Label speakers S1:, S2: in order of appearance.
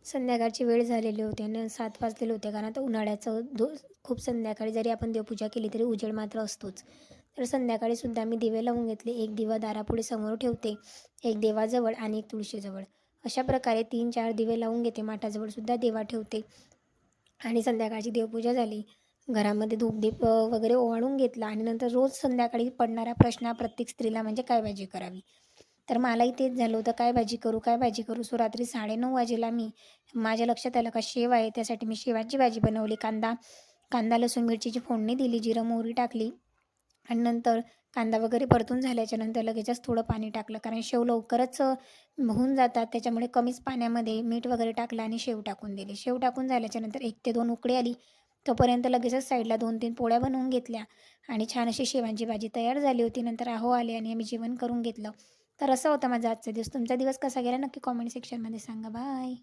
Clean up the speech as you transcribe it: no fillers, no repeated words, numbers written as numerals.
S1: संध्याकाळची वेळ झालेली होती आणि 7 वाजलेले होते, कारण आता उन्हाळ्याचं खूप संध्याकाळी जरी आपण देवपूजा केली तरी उजेड मात्र असतोच. तर संध्याकाळीसुद्धा मी दिवे लावून घेतले. एक दिवा दारापुढे समोर ठेवते, एक देवाजवळ आणि एक तुळशीजवळ. अशा प्रकारे 3-4 दिवे लावून घेते. माठाजवळसुद्धा दिवा ठेवते आणि संध्याकाळची देवपूजा झाली. घरामध्ये धूपदीप वगैरे ओवाळून घेतला आणि नंतर रोज संध्याकाळी पडणारा प्रश्न हा प्रत्येक स्त्रीला म्हणजे काय भाजी करावी? तर मलाही तेच झालं होतं, काय भाजी करू, काय भाजी करू? सो रात्री 9:30 वाजेला माझ्या लक्षात आलं का शेव आहे, त्यासाठी मी शेवाची भाजी बनवली. कांदा, लसूण, मिरचीची फोडणी दिली, जिरं, मोहरी टाकली आणि नंतर कांदा वगैरे परतून झाल्याच्या नंतर लगेचच थोडं पाणी टाकलं, कारण शेव लवकरच होऊन जातात. त्याच्यामुळे कमीच पाण्यामध्ये मीठ वगैरे टाकलं आणि शेव टाकून दिली. शेव टाकून झाल्याच्या नंतर 1 ते 2 उकळी आली, तोपर्यंत लगेचच साईडला 2-3 पोळ्या बनवून घेतल्या आणि छान अशी शेवांची भाजी तयार झाली होती. नंतर आहो आले आणि आम्ही जेवण करून घेतलं. तर असा होता माझा आजचा दिवस. तुमचा दिवस कसा गेला नक्की कॉमेंट सेक्शनमध्ये सांगा. बाय.